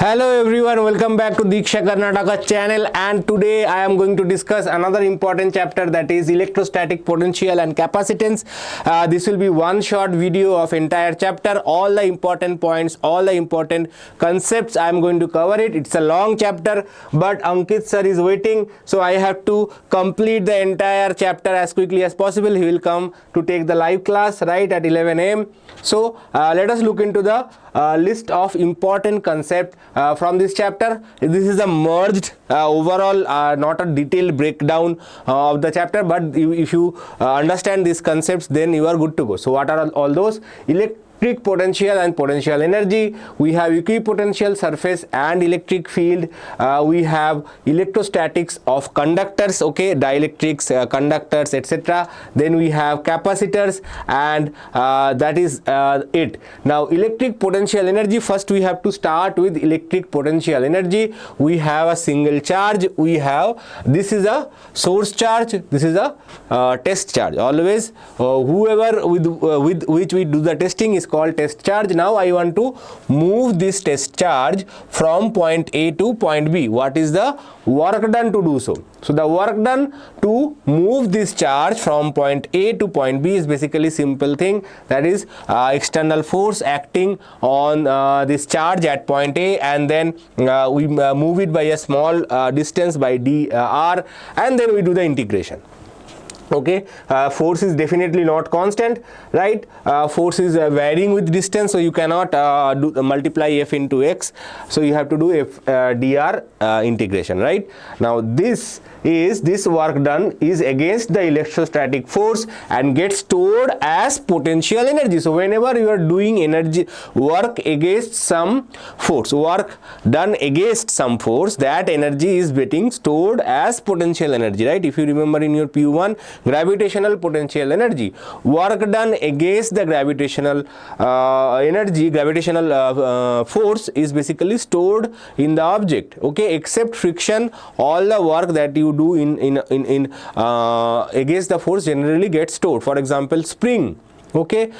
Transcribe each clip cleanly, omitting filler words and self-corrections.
Hello everyone, welcome back to Deeksha Karnataka channel, and today I am going to discuss another important chapter, that is electrostatic potential and capacitance. This will be one short video of entire chapter. All the important points, all the important concepts I am going to cover it. It's a long chapter, but Ankit sir is waiting, so I have to complete the entire chapter as quickly as possible. He will come to take the live class right at 11 AM. So let us look into the list of important concepts from this chapter. This is a merged overall, not a detailed breakdown of the chapter, but if you understand these concepts, then you are good to go. So what are all those? Electric potential and potential energy. We have equipotential surface and electric field. We have electrostatics of conductors, okay, dielectrics, conductors, etc. Then we have capacitors, and that is it. Now electric potential energy, first we have to start with electric potential energy. We have a single charge. We have, this is a source charge, this is a test charge. Always whoever with which we do the testing is called test charge. Now I want to move this test charge from point A to point B. What is the work done to do so? So the work done to move this charge from point A to point B is basically simple thing, that is external force acting on this charge at point A, and then we move it by a small distance by dr, and then we do the integration. Okay, force is definitely not constant, right? Force is varying with distance, so you cannot multiply F into X, so you have to do F dr integration, right? Now this work done is against the electrostatic force and gets stored as potential energy. So whenever you are doing energy work against some force, work done against some force, that energy is getting stored as potential energy, right? If you remember in your PU1, gravitational potential energy, work done against the gravitational energy, gravitational force is basically stored in the object, okay, except friction. All the work that you do in against the force generally gets stored. For example, spring. Okay,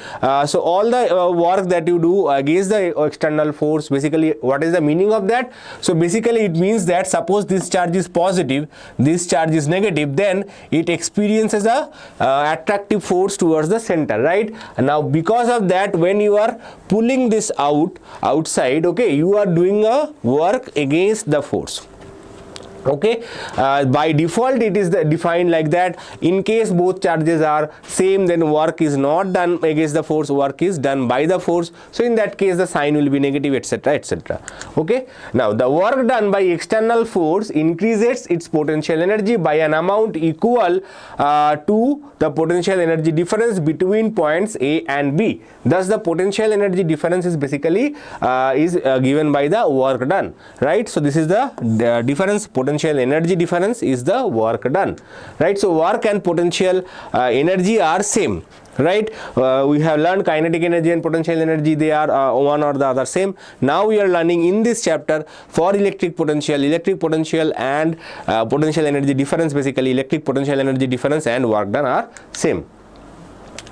so all the work that you do against the external force, basically what is the meaning of that? So basically it means that suppose this charge is positive, this charge is negative, then it experiences a attractive force towards the center, right? And now because of that, when you are pulling this outside, okay, you are doing a work against the force. Okay, by default it is defined like that. In case both charges are same, then work is not done against the force, work is done by the force. So in that case the sign will be negative, etc, etc. Okay, now the work done by external force increases its potential energy by an amount equal to the potential energy difference between points A and B. Thus the potential energy difference is basically given by the work done, right? So this is the difference. Potential energy difference is the work done, right? So work and potential energy are same, right? We have learned kinetic energy and potential energy, they are one or the other same. Now we are learning in this chapter for electric potential and potential energy difference. Basically electric potential energy difference and work done are same.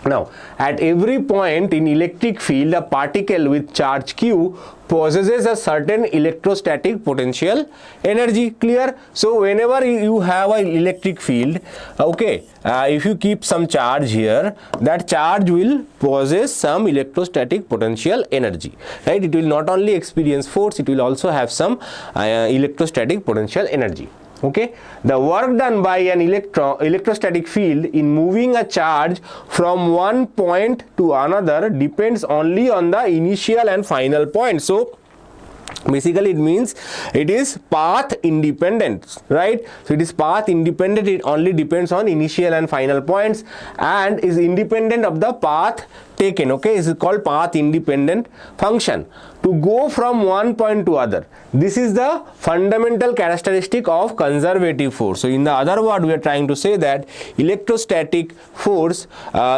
Now at every point in electric field, a particle with charge q possesses a certain electrostatic potential energy. Clear? So whenever you have an electric field, okay, if you keep some charge here, that charge will possess some electrostatic potential energy, right? It will not only experience force, it will also have some electrostatic potential energy. Okay, the work done by an electrostatic field in moving a charge from one point to another depends only on the initial and final point. So basically it means it is path independent, right? So it is path independent, it only depends on initial and final points and is independent of the path taken. Okay, is called path independent function to go from one point to other. This is the fundamental characteristic of conservative force. So in the other word, we are trying to say that electrostatic force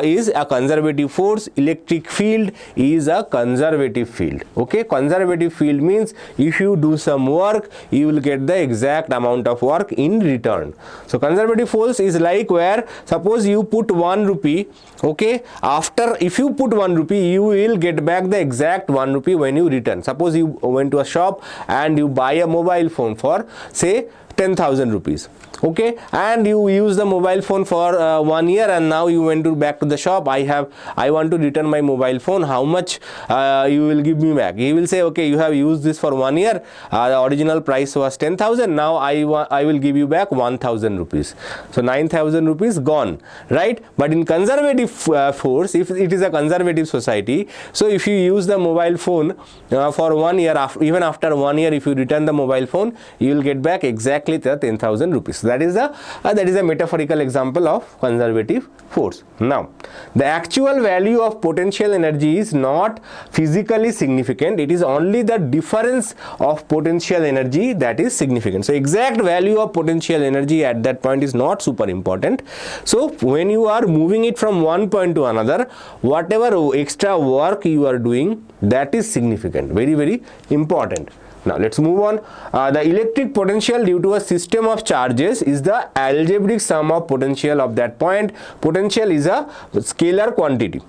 is a conservative force, electric field is a conservative field. Okay, conservative field means if you do some work, you will get the exact amount of work in return. So conservative force is like where suppose you put 1 rupee, okay, after if you put 1 rupee, you will get back the exact 1 rupee when you return. Suppose you went to a shop and you buy a mobile phone for say 10,000 rupees. Okay, and you use the mobile phone for 1 year, and now you went back to the shop. I want to return my mobile phone. How much you will give me back? He will say, okay, you have used this for 1 year. The original price was 10,000. Now I will give you back 1,000 rupees. So 9,000 rupees gone, right? But in conservative force, if it is a conservative society, so if you use the mobile phone for 1 year, even after 1 year, if you return the mobile phone, you will get back exactly the 10,000 rupees. That is a metaphorical example of conservative force. Now, the actual value of potential energy is not physically significant. It is only the difference of potential energy that is significant. So, exact value of potential energy at that point is not super important. So, when you are moving it from one point to another, whatever extra work you are doing, that is significant, very, very important. Now let's move on. The electric potential due to a system of charges is the algebraic sum of potential of that point. Potential is a scalar quantity.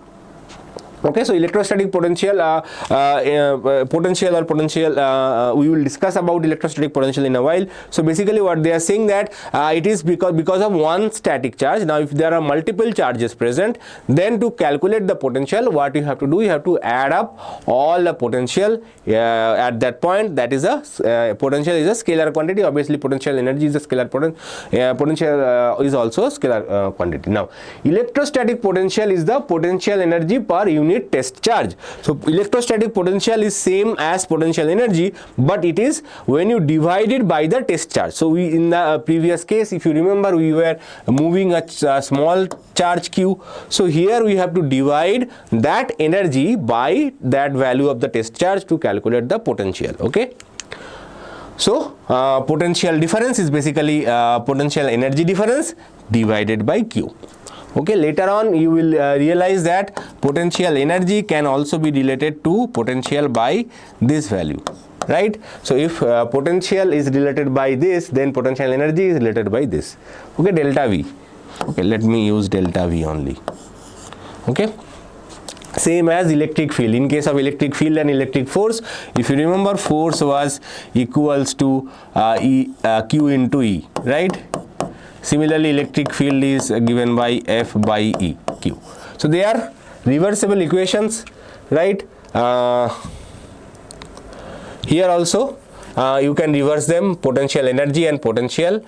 Okay, so electrostatic potential, we will discuss about electrostatic potential in a while. So basically what they are saying that it is because of one static charge. Now if there are multiple charges present, then to calculate the potential, what you have to do, you have to add up all the potential at that point. That is a potential is a scalar quantity. Obviously potential energy is a scalar potential is also a scalar quantity. Now electrostatic potential is the potential energy per unit test charge. So electrostatic potential is same as potential energy, but it is when you divide it by the test charge. So we, in the previous case, if you remember, we were moving a small charge q. So here we have to divide that energy by that value of the test charge to calculate the potential. Okay, so potential difference is basically potential energy difference divided by q. Okay, later on you will realize that potential energy can also be related to potential by this value, right? So if potential is related by this, then potential energy is related by this. Okay, delta V. Okay, let me use delta V only. Okay, same as electric field. In case of electric field and electric force, if you remember, force was equals to Q into E, right? Similarly, electric field is given by F by E, Q. So they are reversible equations, right? Here also you can reverse them, potential energy and potential,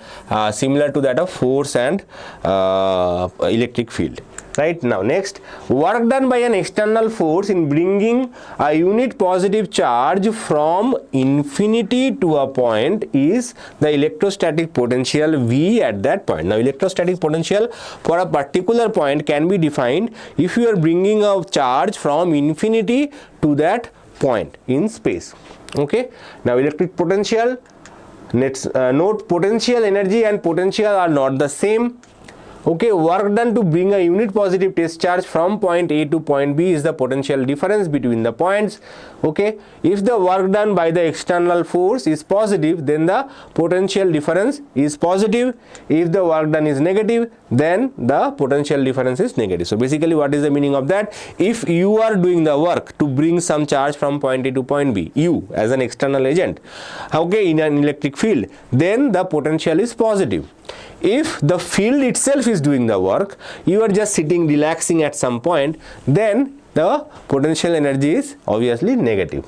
similar to that of force and electric field. Right, now next, work done by an external force in bringing a unit positive charge from infinity to a point is the electrostatic potential V at that point. Now electrostatic potential for a particular point can be defined if you are bringing a charge from infinity to that point in space. Okay, now electric potential, let's note potential energy and potential are not the same. Okay, work done to bring a unit positive test charge from point A to point B is the potential difference between the points. Okay, if the work done by the external force is positive, then the potential difference is positive. If the work done is negative, then the potential difference is negative. So basically what is the meaning of that? If you are doing the work to bring some charge from point A to point B, you as an external agent, okay, in an electric field, then the potential is positive. If the field itself is doing the work, you are just sitting relaxing at some point, then the potential energy is obviously negative.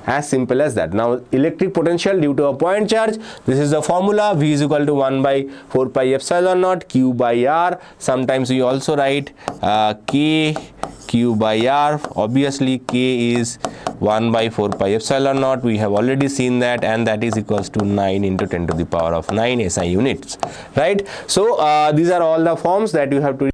As simple as that. Now electric potential due to a point charge, this is the formula, V is equal to 1 by 4 pi epsilon naught Q by R. Sometimes we also write K Q by R. Obviously K is 1 by 4 pi epsilon naught. We have already seen that, and that is equals to 9 into 10 to the power of 9 SI units, right? So these are all the forms that you have to.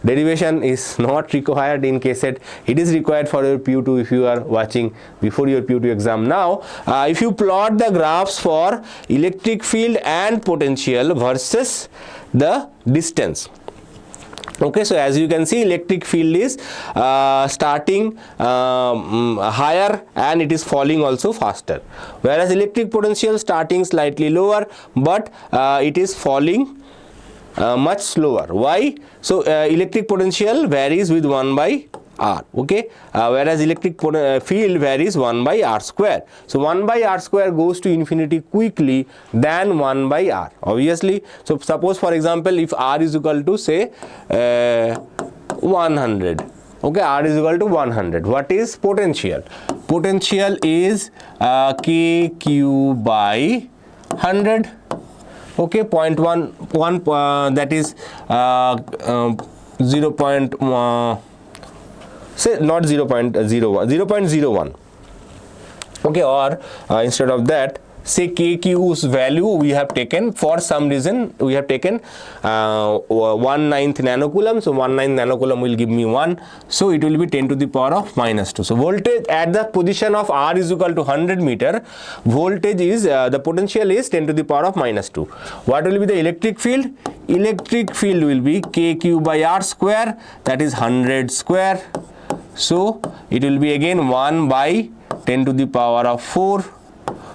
Derivation is not required in KCET. It is required for your PU2 if you are watching before your PU2 exam. Now, if you plot the graphs for electric field and potential versus the distance. Okay, so as you can see, electric field is starting higher and it is falling also faster, whereas electric potential starting slightly lower, but it is falling much slower. Why? So electric potential varies with 1 by r, okay, whereas electric field varies 1 by r square. So 1 by r square goes to infinity quickly than 1 by r, obviously. So suppose for example if r is equal to say 100, okay, r is equal to 100, what is potential? Potential is kq by 100, okay, 0.1 that is 0. Say not 0.01, 0.01, okay, or instead of that say kq's value we have taken, for some reason we have taken 1/9 nanocoulomb, so 1/9 nanocoulomb will give me 1, so it will be 10 to the power of -2. So voltage at the position of r is equal to 100 meter, voltage is the potential is 10 to the power of -2. What will be the electric field? Electric field will be kq by r square, that is 100 square, so it will be again 1 by 10 to the power of 4,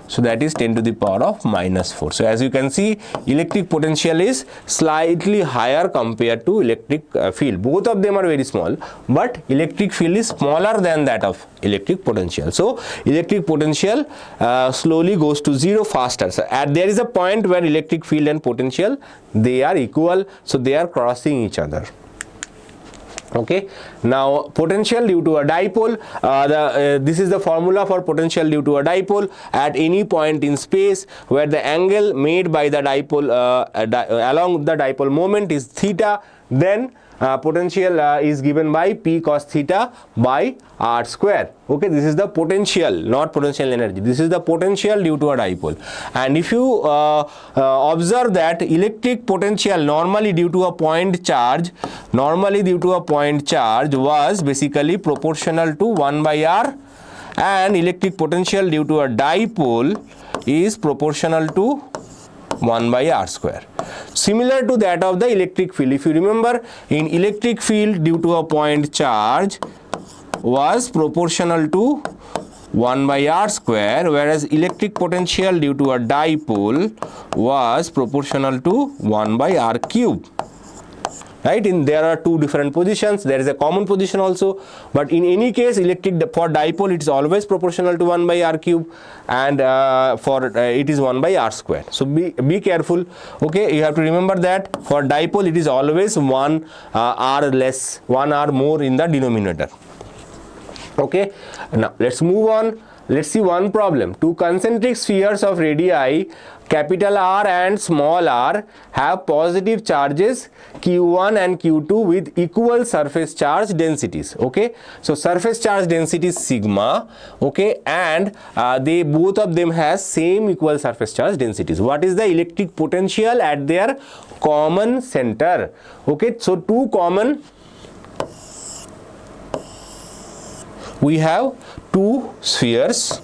so that is 10 to the power of -4. So as you can see, electric potential is slightly higher compared to electric field. Both of them are very small, but electric field is smaller than that of electric potential. So electric potential slowly goes to 0 faster. So there is a point where electric field and potential, they are equal, so they are crossing each other. Okay, now potential due to a dipole, this is the formula for potential due to a dipole at any point in space where the angle made by the dipole along the dipole moment is theta, then potential is given by P cos theta by r square. Okay, this is the potential, not potential energy. This is the potential due to a dipole. And if you observe that electric potential normally due to a point charge, was basically proportional to 1 by r, and electric potential due to a dipole is proportional to 1 by r square. Similar to that of the electric field. If you remember, in electric field due to a point charge was proportional to 1 by r square, whereas electric potential due to a dipole was proportional to 1 by r cube. Right, there are two different positions, there is a common position also, but in any case for dipole it is always proportional to 1 by r cube, and it is 1 by r square. So be careful, okay, you have to remember that for dipole it is always 1 r less, 1 r more in the denominator. Okay, now let's move on. Let's see one problem. Two concentric spheres of radii capital R and small r have positive charges Q1 and Q2 with equal surface charge densities. Okay, so surface charge density is sigma, okay, and they both of them has same equal surface charge densities. What is the electric potential at their common center? Okay, so two common, we have two spheres,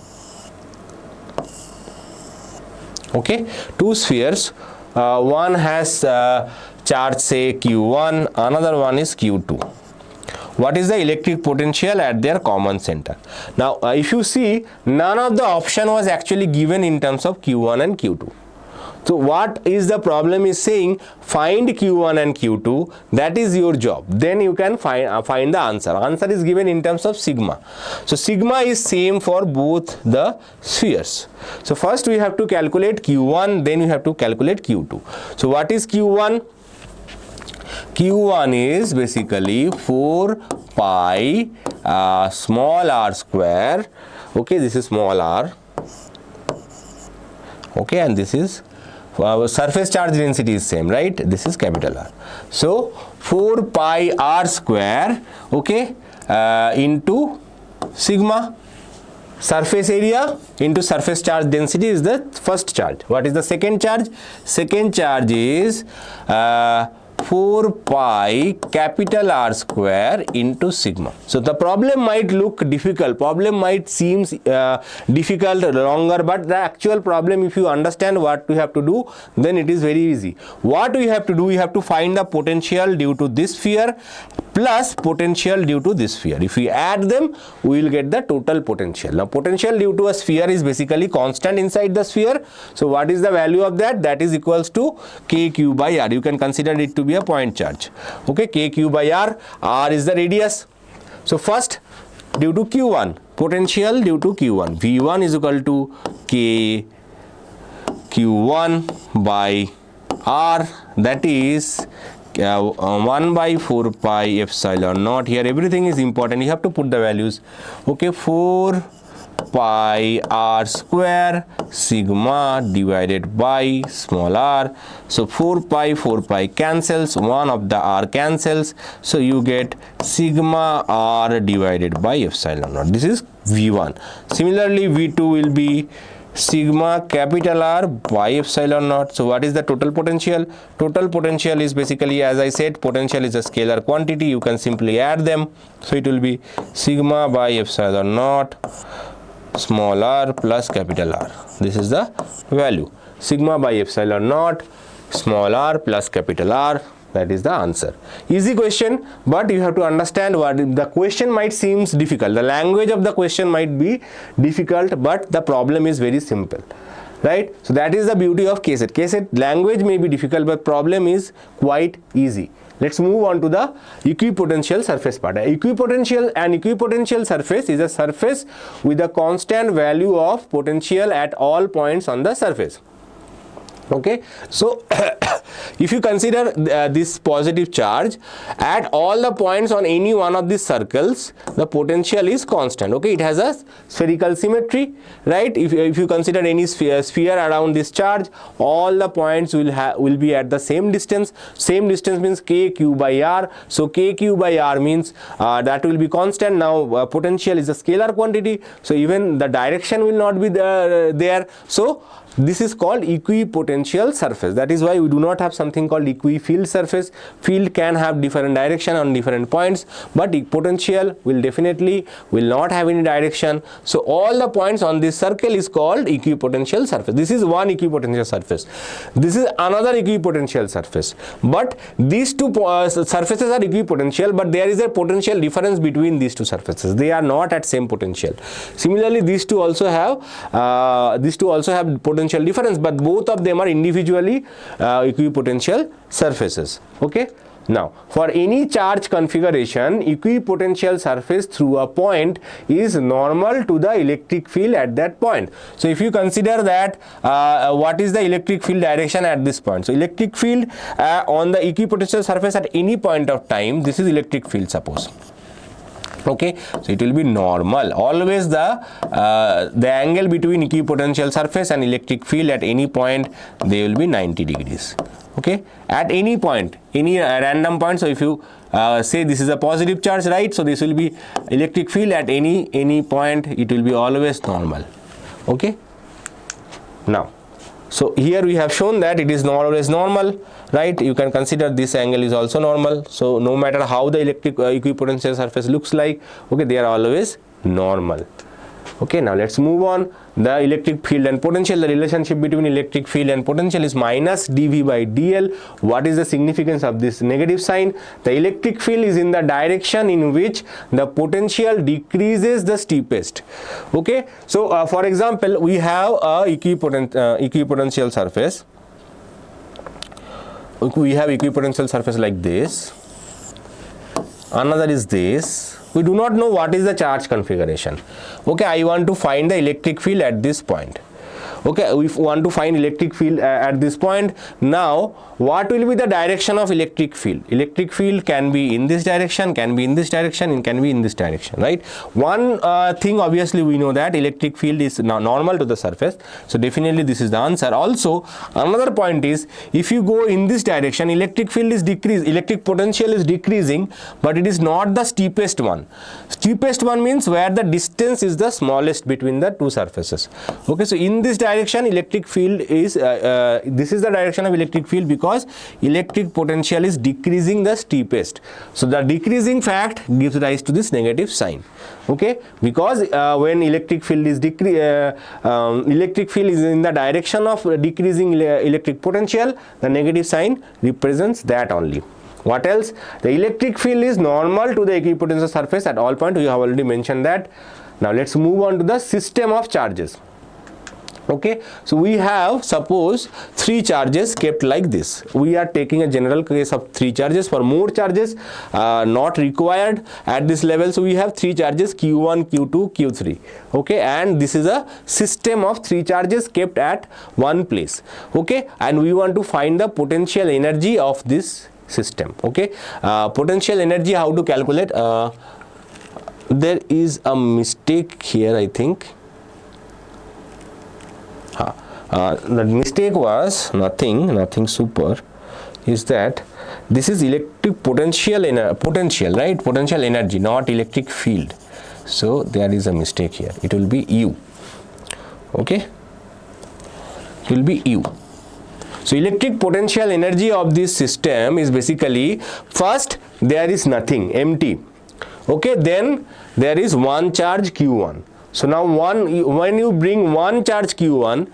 okay, two spheres, one has charge say Q1, another one is Q2. What is the electric potential at their common center? Now if you see, none of the option was actually given in terms of Q1 and Q2. So what is the problem is saying, find Q1 and Q2, that is your job. Then you can find the answer. Answer is given in terms of sigma. So sigma is same for both the spheres. So first we have to calculate Q1, then we have to calculate Q2. So what is Q1? Q1 is basically 4 pi small r square. Okay, this is small r. Okay, and this is surface charge density is same, right? This is capital R. So 4 pi r square, okay, into sigma. Surface area into surface charge density is the first charge. What is the second charge? Second charge is 4 pi capital R square into sigma. So the problem might look difficult, problem might seem difficult, longer, but the actual problem, if you understand what we have to do, then it is very easy. What we have to do, we have to find the potential due to this sphere plus potential due to this sphere. If we add them, we will get the total potential. Now potential due to a sphere is basically constant inside the sphere. So what is the value of that? That is equals to kq by r. You can consider it to be a point charge. Okay, kq by r, r is the radius. So first, due to Q1, potential due to Q1, V1 is equal to K Q1 by R, that is 1 by 4 pi epsilon naught. Here everything is important, you have to put the values. Okay, 4 pi r square sigma divided by small r. So 4 pi cancels, one of the r cancels, so you get sigma r divided by epsilon naught. This is V1. Similarly, V2 will be sigma capital R by epsilon naught. So what is the total potential? Total potential is basically, as I said, potential is a scalar quantity, you can simply add them. So it will be sigma by epsilon naught small r plus capital R. This is the value, sigma by epsilon naught small r plus capital R. That is the answer. Easy question, but you have to understand what the question might seems difficult. The language of the question might be difficult, but the problem is very simple, right? So that is the beauty of KCET. KCET language may be difficult, but problem is quite easy. Let's move on to the equipotential surface part. An equipotential surface is a surface with a constant value of potential at all points on the surface. Okay, so if you consider this positive charge at all the points on any one of these circles, the potential is constant. Okay, it has a spherical symmetry, right? If you consider any sphere around this charge, all the points will be at the same distance. Same distance means kq by r. So kq by r means that will be constant. Now potential is a scalar quantity, so even the direction will not be there. So this is called equipotential surface. That is why we do not have something called equifield surface. Field can have different direction on different points, but potential will definitely not have any direction. So all the points on this circle is called equipotential surface. This is one equipotential surface. This is another equipotential surface. But these two surfaces are equipotential, but there is a potential difference between these two surfaces. They are not at same potential. Similarly, these two also have potential difference, but both of them are individually equipotential surfaces. Okay, now for any charge configuration, equipotential surface through a point is normal to the electric field at that point. So if you consider that what is the electric field direction at this point, so electric field on the equipotential surface at any point of time, this is electric field, suppose. Okay, so it will be normal. Always the angle between equipotential surface and electric field at any point, they will be 90 degrees. Okay, at any point, any random point. So if you say this is a positive charge, right? So this will be electric field at any point, it will be always normal. Okay, now so here we have shown that it is not always normal, right? You can consider this angle is also normal. So no matter how the electric equipotential surface looks like, okay, they are always normal. Okay, now let's move on. The electric field and potential, the relationship between electric field and potential is minus dV by dl. What is the significance of this negative sign? The electric field is in the direction in which the potential decreases the steepest. Okay, so for example, we have a equipotential surface. We have equipotential surface like this. Another is this. We do not know what is the charge configuration. Okay, I want to find the electric field at this point. Okay, we want to find electric field at this point. Now what will be the direction of electric field? Electric field can be in this direction, can be in this direction, and can be in this direction, right? One thing, obviously we know that electric field is normal to the surface, so definitely this is the answer. Also another point is, if you go in this direction, electric field is decreased, electric potential is decreasing, but it is not the steepest one. Steepest one means where the distance is the smallest between the two surfaces. Okay, so in this direction electric field is this is the direction of electric field, because electric potential is decreasing the steepest. So the decreasing fact gives rise to this negative sign. Okay, because when electric field is in the direction of decreasing electric potential, the negative sign represents that only. What else? The electric field is normal to the equipotential surface at all points. We have already mentioned that. Now let's move on to the system of charges. Okay, so we have suppose 3 charges kept like this. We are taking a general case of 3 charges. For more charges not required at this level, so we have 3 charges Q1, Q2, Q3. Okay, and this is a system of 3 charges kept at one place. Okay, and we want to find the potential energy of this system. Okay, potential energy, how to calculate? There is a mistake here, I think. The mistake was nothing super, is that this is electric potential, right? Potential energy, not electric field. So there is a mistake here. It will be U. Okay, it will be U. So electric potential energy of this system is basically, first there is nothing, empty. Okay, then there is one charge Q1. So now when you bring one charge Q1,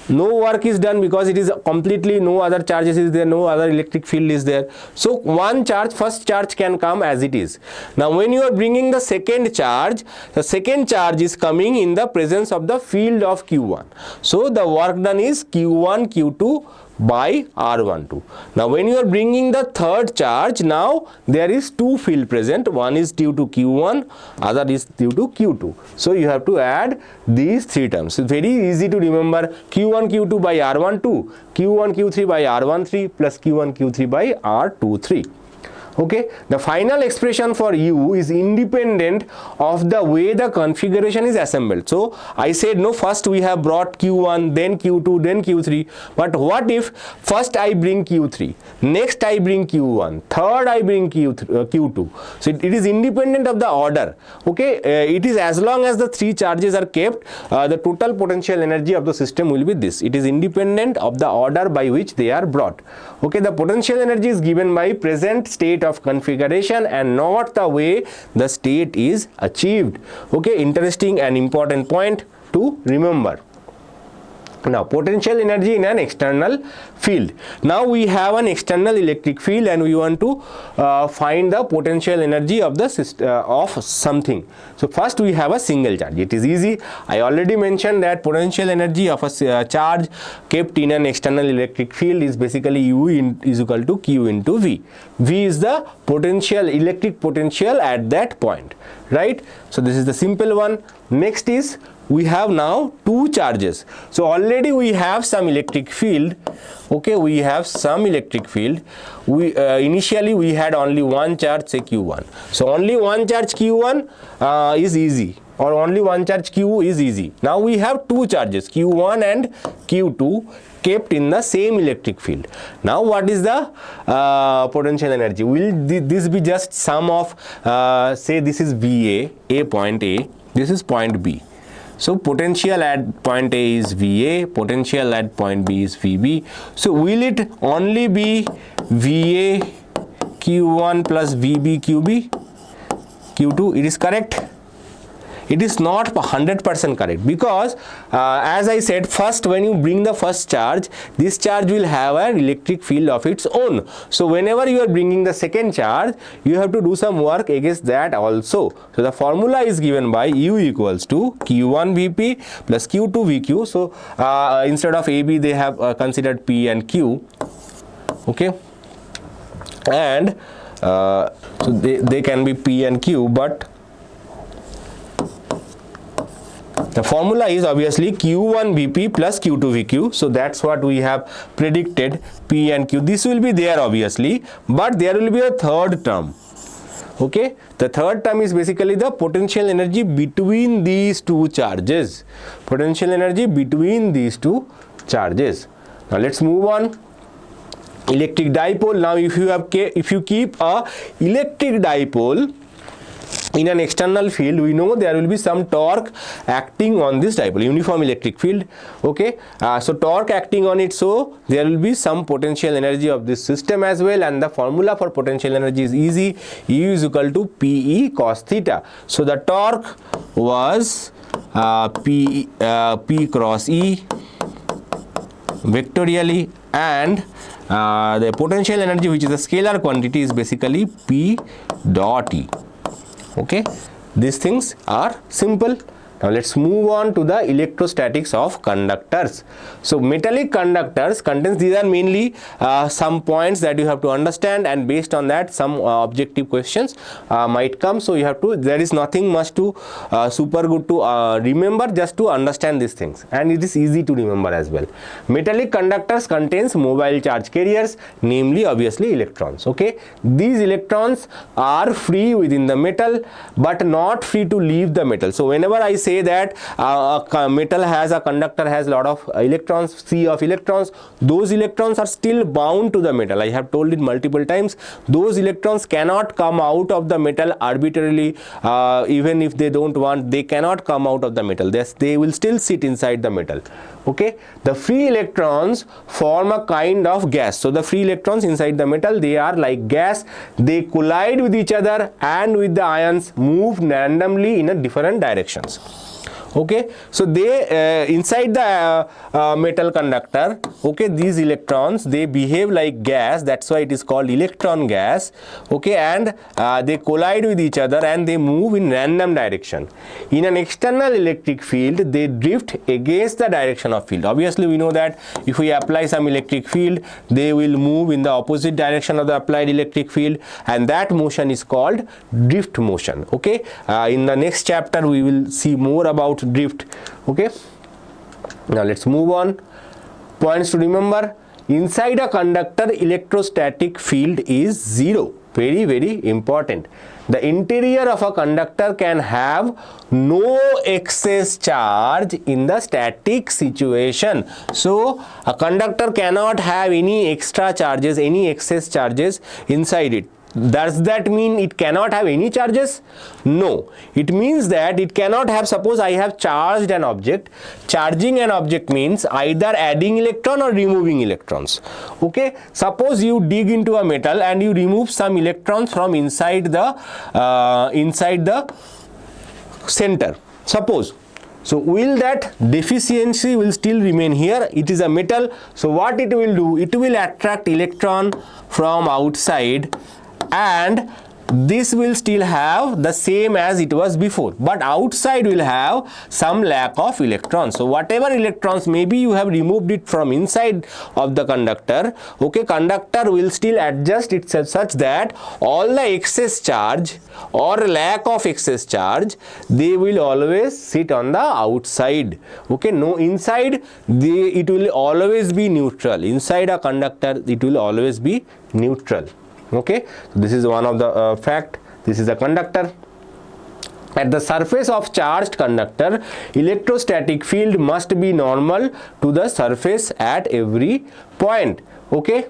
no work is done because it is completely, no other charges is there, no other electric field is there. So one charge, first charge can come as it is. Now when you are bringing the second charge, the second charge is coming in the presence of the field of Q1. So the work done is Q1, Q2 by R12. Now when you are bringing the third charge, now there is two field present, one is due to Q1, other is due to Q2. So you have to add these three terms. It's very easy to remember: Q1 Q2 by R12, Q1 Q3 by R13 plus Q1 Q3 by R23. Okay, the final expression for U is independent of the way the configuration is assembled. So I said no, first we have brought Q1, then Q2, then Q3. But what if first I bring Q3, next I bring Q1, third I bring Q2? So it is independent of the order. Okay, it is as long as the three charges are kept, the total potential energy of the system will be this. It is independent of the order by which they are brought. Okay, the potential energy is given by present state of configuration and not the way the state is achieved. Okay, interesting and important point to remember. Now potential energy in an external field. Now we have an external electric field and we want to find the potential energy of the system of something. So first we have a single charge. It is easy. I already mentioned that potential energy of a charge kept in an external electric field is basically U is equal to Q into V. V is the potential, electric potential at that point, right? So this is the simple one. Next is, we have now two charges. So already we have some electric field. Okay, we have some electric field. We initially we had only one charge, say Q1. So only one charge Q1 is easy, or only one charge Q is easy. Now we have two charges Q1 and Q2 kept in the same electric field. Now what is the potential energy? Will this be just sum of say this is VA, A point A, this is point B. So potential at point A is VA, potential at point B is VB. So will it only be VA Q1 plus VB QB Q2? It is correct. It is not 100% correct, because as I said, first when you bring the first charge, this charge will have an electric field of its own. So whenever you are bringing the second charge, you have to do some work against that also. So the formula is given by U equals to Q1 VP plus Q2 VQ. So instead of AB they have considered P and Q. Okay, and so they can be P and Q, but the formula is obviously Q1 VP plus Q2 VQ. So that's what we have predicted, P and Q. This will be there obviously, but there will be a third term. Okay, the third term is basically the potential energy between these two charges. Potential energy between these two charges. Now let's move on. Electric dipole. Now if you keep a electric dipole in an external field, we know there will be some torque acting on this dipole, uniform electric field. Okay, so torque acting on it, so there will be some potential energy of this system as well, and the formula for potential energy is easy. U is equal to PE cos theta. So the torque was P cross E vectorially, and the potential energy, which is a scalar quantity, is basically P dot E. Okay, these things are simple. Now let's move on to the electrostatics of conductors. So metallic conductors contains, these are mainly some points that you have to understand, and based on that some objective questions might come. So you have to, there is nothing much to super good to remember, just to understand these things, and it is easy to remember as well. Metallic conductors contains mobile charge carriers, namely obviously electrons. Okay, these electrons are free within the metal but not free to leave the metal. So whenever I say that a metal has, a conductor has lot of electrons, sea of electrons, those electrons are still bound to the metal. I have told it multiple times, those electrons cannot come out of the metal arbitrarily. Even if they don't want, they cannot come out of the metal. They will still sit inside the metal. Okay, the free electrons form a kind of gas. So the free electrons inside the metal, they are like gas. They collide with each other and with the ions move randomly in a different directions. Okay, so they inside the metal conductor, okay, these electrons, they behave like gas, that's why it is called electron gas. Okay, and they collide with each other and they move in random direction. In an external electric field, they drift against the direction of field. Obviously we know that if we apply some electric field, they will move in the opposite direction of the applied electric field, and that motion is called drift motion. Okay, in the next chapter we will see more about drift. Okay, now let's move on. Points to remember: inside a conductor, electrostatic field is zero. Very important. The interior of a conductor can have no excess charge in the static situation. So a conductor cannot have any extra charges, any excess charges inside it. Does that mean it cannot have any charges? No, it means that it cannot have, suppose I have charged an object. Charging an object means either adding electron or removing electrons. Okay, suppose you dig into a metal and you remove some electrons from inside the center, suppose. So will that deficiency will still remain here? It is a metal, so what it will do, it will attract electron from outside, and this will still have the same as it was before, but outside will have some lack of electrons. So whatever electrons, maybe you have removed it from inside of the conductor, okay, conductor will still adjust itself such that all the excess charge or lack of excess charge, they will always sit on the outside. Okay, no, inside it will always be neutral. Inside a conductor it will always be neutral. Okay, so this is one of the fact. This is a conductor. At the surface of charged conductor, electrostatic field must be normal to the surface at every point. Okay,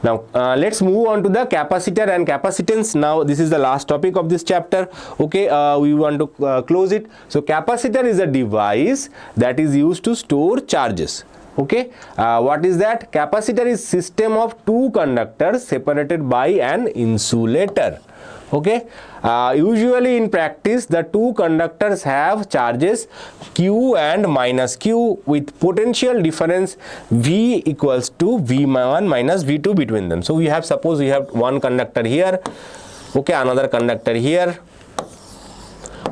now let's move on to the capacitor and capacitance. Now this is the last topic of this chapter. Okay, we want to close it. So capacitor is a device that is used to store charges. Okay, what is that? Capacitor is system of two conductors separated by an insulator. Okay, usually in practice the two conductors have charges Q and minus Q with potential difference V equals to V1 minus V2 between them. So we have, suppose we have one conductor here, okay, another conductor here.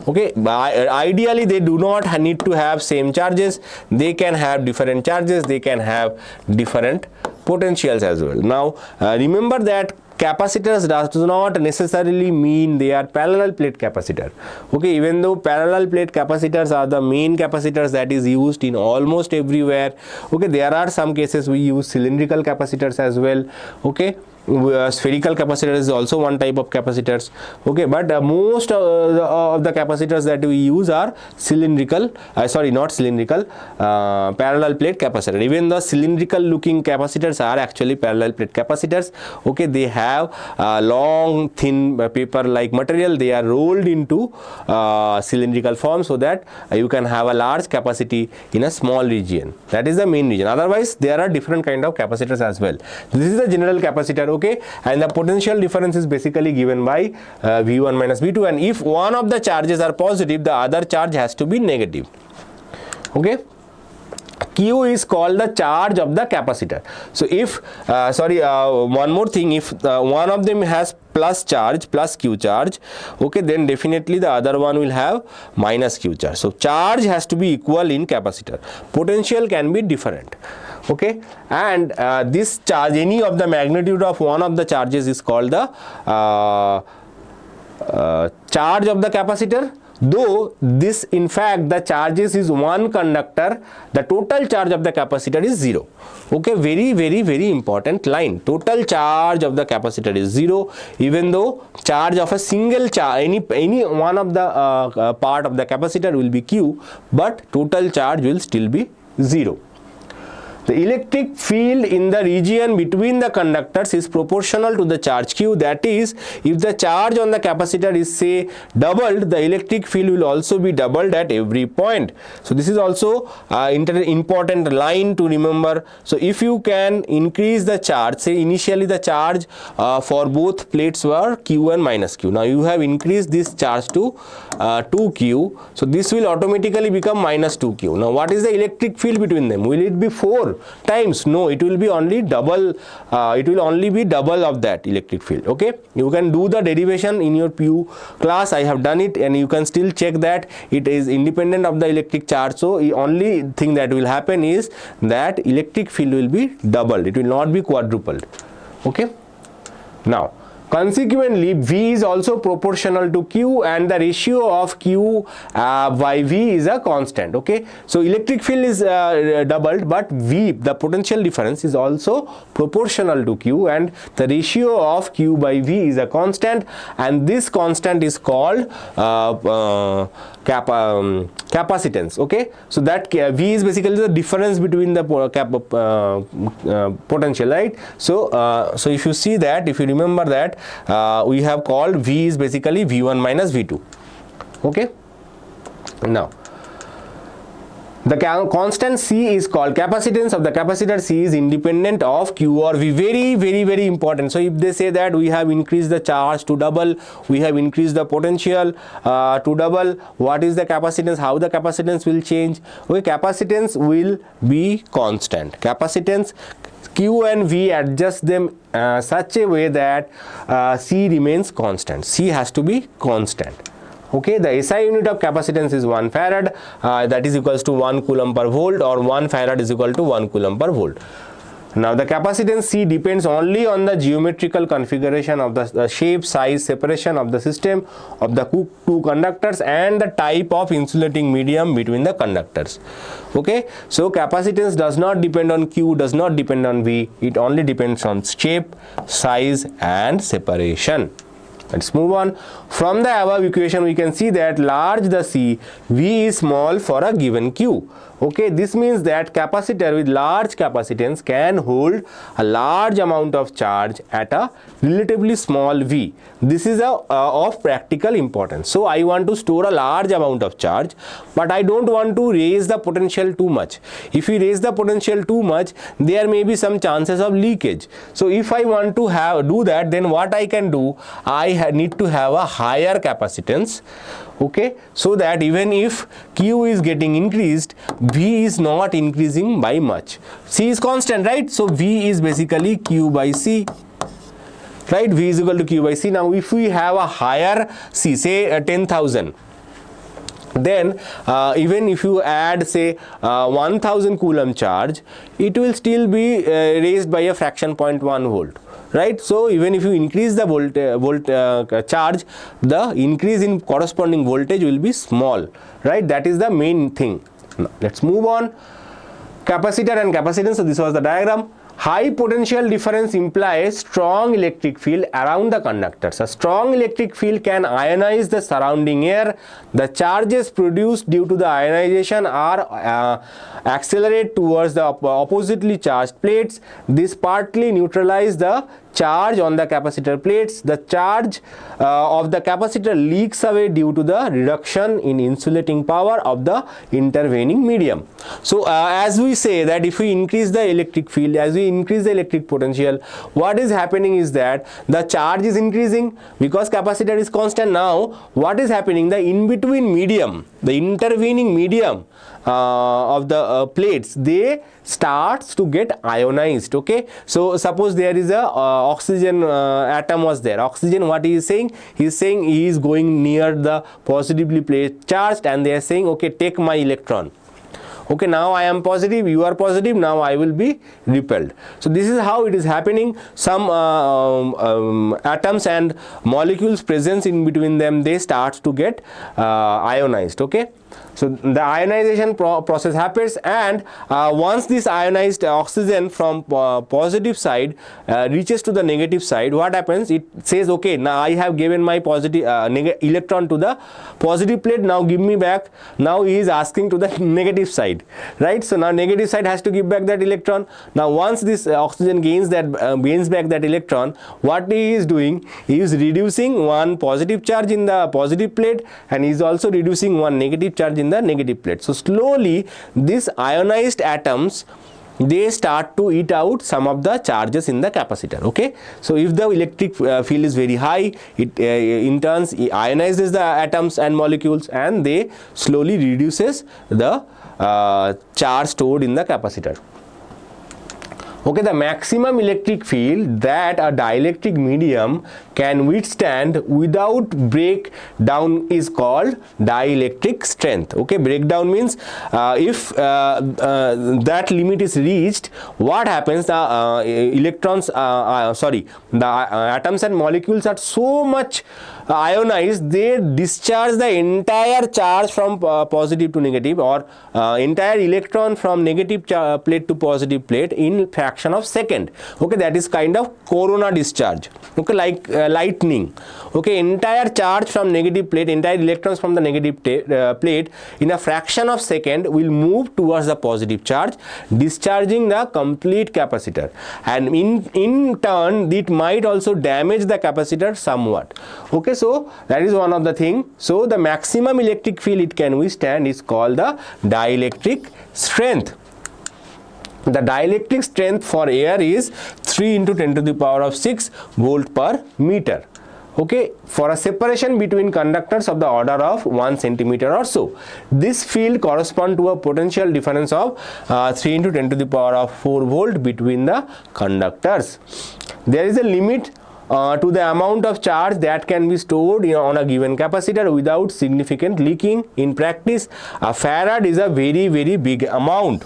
Okay, ideally they do not need to have same charges. They can have different charges, they can have different potentials as well. Now remember that capacitors does not necessarily mean they are parallel plate capacitor. Okay, even though parallel plate capacitors are the main capacitors that is used in almost everywhere. Okay, there are some cases we use cylindrical capacitors as well. Okay, spherical capacitor is also one type of capacitors. Okay, but most of the capacitors that we use are cylindrical, parallel plate capacitor. Even the cylindrical looking capacitors are actually parallel plate capacitors. Okay, they have long thin paper like material. They are rolled into cylindrical form so that you can have a large capacity in a small region. That is the main region. Otherwise there are different kind of capacitors as well. This is the general capacitor. Okay, and the potential difference is basically given by V1 minus V2, and if one of the charges are positive, the other charge has to be negative. Okay, Q is called the charge of the capacitor. So if one more thing, if one of them has plus charge, plus Q charge, okay, then definitely the other one will have minus Q charge. So charge has to be equal in capacitor. Potential can be different, okay, and this charge, any of the magnitude of one of the charges is called the charge of the capacitor. Though this, in fact, the charges is one conductor, the total charge of the capacitor is 0. Okay, very important line. Total charge of the capacitor is 0, even though charge of a single charge, any one of the part of the capacitor will be Q, but total charge will still be 0. The electric field in the region between the conductors is proportional to the charge Q. That is, if the charge on the capacitor is, say, doubled, the electric field will also be doubled at every point. So this is also important line to remember. So if you can increase the charge, say initially the charge for both plates were Q and minus Q. Now you have increased this charge to 2Q. So this will automatically become minus 2Q. Now what is the electric field between them? Will it be 4 times? No, it will be only double. It will only be double of that electric field. Okay, you can do the derivation in your PU class. I have done it, and you can still check that it is independent of the electric charge. So the only thing that will happen is that electric field will be doubled. It will not be quadrupled. Okay, now consequently, V is also proportional to Q, and the ratio of Q by V is a constant. Okay, so electric field is doubled, but V, the potential difference, is also proportional to Q, and the ratio of Q by V is a constant, and this constant is called capacitance. Okay, so that V is basically the difference between the potential, right? So so if you see that, if you remember that, we have called V is basically V1 minus V2. Okay, now the constant C is called capacitance of the capacitor. C is independent of Q or V. Very important. So if they say that we have increased the charge to double, we have increased the potential to double, what is the capacitance? How the capacitance will change? Okay, capacitance will be constant. Capacitance, Q and V, adjust them such a way that C remains constant. C has to be constant. Okay, the SI unit of capacitance is 1 farad, that is equals to 1 coulomb per volt, or 1 farad is equal to 1 coulomb per volt. Now the capacitance C depends only on the geometrical configuration of the shape, size, separation of the system of the two conductors, and the type of insulating medium between the conductors. Okay, so capacitance does not depend on Q, does not depend on V, it only depends on shape, size and separation. Let's move on. From the above equation, we can see that large the C, V is small for a given Q. Okay, this means that capacitor with large capacitance can hold a large amount of charge at a relatively small V. This is of practical importance. So I want to store a large amount of charge, but I don't want to raise the potential too much. If we raise the potential too much, there may be some chances of leakage. So if I want to do that, then what I can do, I need to have a higher capacitance. Okay, so that even if Q is getting increased, V is not increasing by much. C is constant, right? So V is basically Q by C, right? V is equal to Q by C. Now if we have a higher C, say 10,000, then even if you add, say 1000 coulomb charge, it will still be raised by a fraction 0.1 volt. Right, so even if you increase the charge, the increase in corresponding voltage will be small, right? That is the main thing. Now, let's move on. Capacitor and capacitance. So this was the diagram. High potential difference implies strong electric field around the conductors. A strong electric field can ionize the surrounding air. The charges produced due to the ionization are accelerate towards the oppositely charged plates. This partly neutralizes the charge on the capacitor plates. The charge of the capacitor leaks away due to the reduction in insulating power of the intervening medium. So as we say that if we increase the electric field, as we increase the electric potential. What is happening is that the charge is increasing because capacitor is constant. Now what is happening, the in between medium, the intervening medium of the plates, they starts to get ionized. Okay, so suppose there is a oxygen atom was there. Oxygen, what he is saying, he is saying he is going near the positively placed charged, and they are saying, okay, take my electron. Okay, now I am positive, you are positive, now I will be repelled. So this is how it is happening. Some atoms and molecules presence in between them, they start to get ionized. Okay, so the ionization process happens, and once this ionized oxygen from positive side reaches to the negative side, what happens, it says, okay, now I have given my positive electron to the positive plate, now give me back. Now he is asking to the negative side, right? So now negative side has to give back that electron. Now once this oxygen gains back that electron, what he is doing, he is reducing one positive charge in the positive plate, and he is also reducing one negative charge in the negative plate. So slowly these ionized atoms, they start to eat out some of the charges in the capacitor. Okay, so if the electric field is very high, it in turns ionizes the atoms and molecules, and they slowly reduces the charge stored in the capacitor. Okay, the maximum electric field that a dielectric medium can withstand without breakdown is called dielectric strength. Okay, breakdown means if that limit is reached, what happens, the electrons, the atoms and molecules are so much ionized, they discharge the entire charge from positive to negative, or entire electron from negative plate to positive plate in fraction of second. Okay, that is kind of corona discharge. Okay, like lightning. Okay, entire charge from negative plate, entire electrons from the negative plate in a fraction of second will move towards the positive charge, discharging the complete capacitor, and in turn it might also damage the capacitor somewhat. Okay, so that is one of the thing. So the maximum electric field it can withstand is called the dielectric strength. The dielectric strength for air is 3 into 10 to the power of 6 volt per meter. Okay, for a separation between conductors of the order of 1 centimeter or so. This field corresponds to a potential difference of 3 into 10 to the power of 4 volt between the conductors. There is a limit to the amount of charge that can be stored on a given capacitor without significant leaking. In practice, a farad is a very big amount.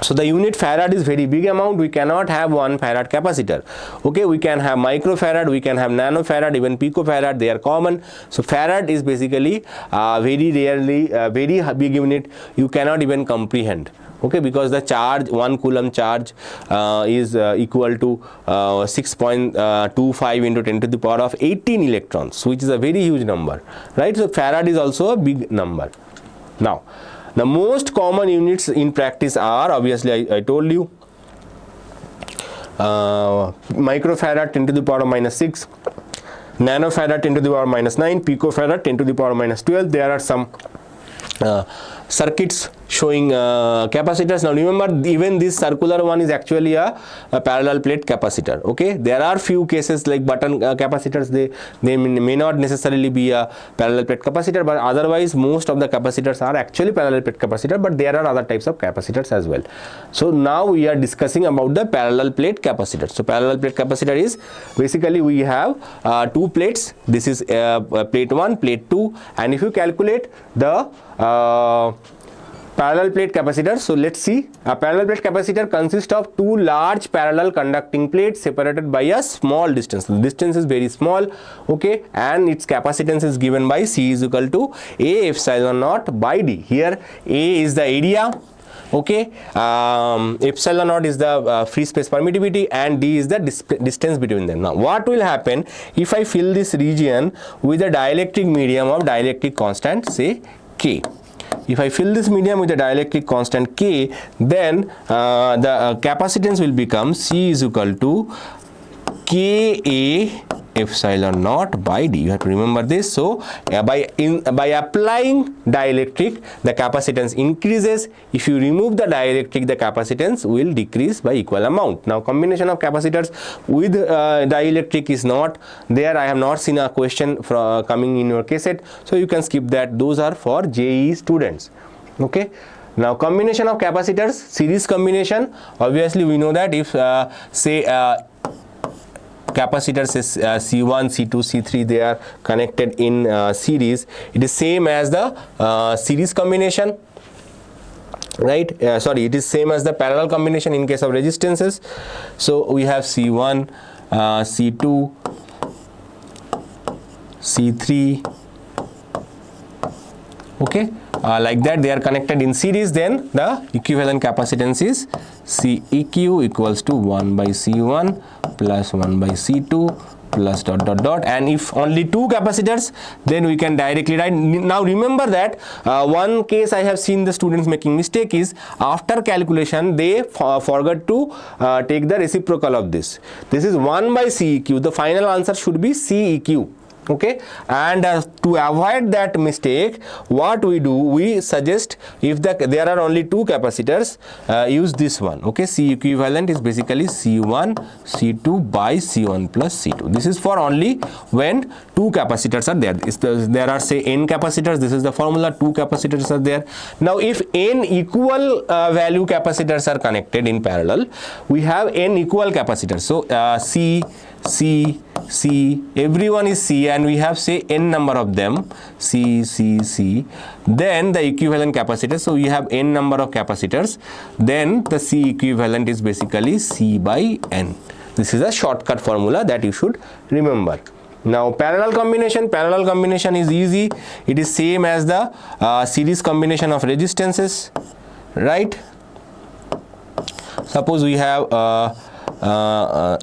So the unit farad is very big amount. We cannot have 1 farad capacitor. Okay, we can have microfarad, we can have nanofarad, even picofarad, they are common. So farad is basically very rarely very big unit, you cannot even comprehend. Okay, because the charge, 1 coulomb charge is equal to 6.25 into 10 to the power of 18 electrons, which is a very huge number, right? So farad is also a big number. Now the most common units in practice are, obviously I told you, microfarad 10 to the power of minus 6, nanofarad 10 to the power minus 9, picofarad 10 to the power minus 12. There are some circuits showing capacitors. Now remember, even this circular one is actually a parallel plate capacitor. Okay, there are few cases like button capacitors, they may not necessarily be a parallel plate capacitor, but otherwise most of the capacitors are actually parallel plate capacitor, but there are other types of capacitors as well. So now we are discussing about the parallel plate capacitor. So parallel plate capacitor is basically we have 2 plates. This is plate 1, plate 2, and if you calculate the parallel plate capacitor, so let's see, a parallel plate capacitor consists of 2 large parallel conducting plates separated by a small distance. The distance is very small, okay, and its capacitance is given by C is equal to A epsilon naught by D. Here A is the area, okay, epsilon naught is the free space permittivity, and D is the distance between them. Now what will happen if I fill this region with a dielectric medium of dielectric constant, say K? If I fill this medium with a dielectric constant K, then the capacitance will become C is equal to Ka epsilon naught by d. You have to remember this. So by applying dielectric, the capacitance increases. If you remove the dielectric, the capacitance will decrease by equal amount. Now combination of capacitors with dielectric is not there. I have not seen a question coming in your KCET, so you can skip that. Those are for JEE students. Okay. Now combination of capacitors, series combination. Obviously we know that if say capacitors is C1, C2, C3, they are connected in series, it is same as the series combination, right? Sorry, it is same as the parallel combination in case of resistances. So we have C1, C2, C3, okay, like that they are connected in series. Then the equivalent capacitance is Ceq equals to 1 by C1 plus 1 by C2 plus dot dot dot. And if only two capacitors, then we can directly write. Now remember that one case I have seen the students making mistake is after calculation they forgot to take the reciprocal of this. This is 1 by Ceq. The final answer should be Ceq. Okay, and to avoid that mistake, what we do, we suggest if there are only two capacitors, use this one. Okay, C equivalent is basically C1 C2 by C1 plus C2. This is for only when two capacitors are there. There are say n capacitors. This is the formula. Two capacitors are there. Now if n equal value capacitors are connected in parallel, we have n equal capacitors. So C, everyone is C, and we have say n number of them, C, then the equivalent capacitors. So we have n number of capacitors, then the C equivalent is basically C by n. This is a shortcut formula that you should remember. Now parallel combination is easy. It is same as the series combination of resistances, right? Suppose we have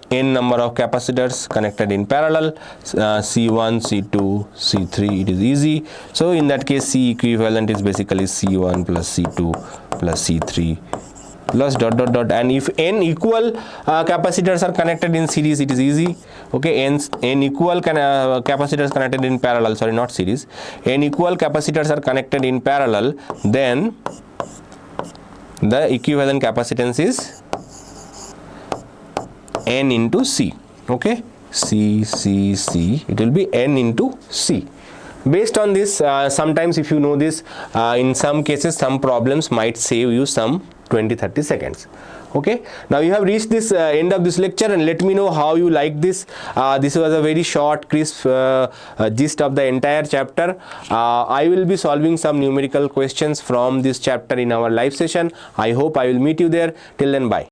n number of capacitors connected in parallel, C1, C2, C3, it is easy. So in that case C equivalent is basically C1 plus C2 plus C3 plus dot dot dot. And if n equal capacitors are connected in series, it is easy. Okay, n equal capacitors connected in parallel, sorry, not series, n equal capacitors are connected in parallel, then the equivalent capacitance is n into C. Okay, C, it will be n into C. Based on this, sometimes if you know this, in some cases some problems might save you some 20-30 seconds. Okay, now you have reached this end of this lecture, and let me know how you like this. This was a very short, crisp gist of the entire chapter. I will be solving some numerical questions from this chapter in our live session. I hope I will meet you there. Till then, bye.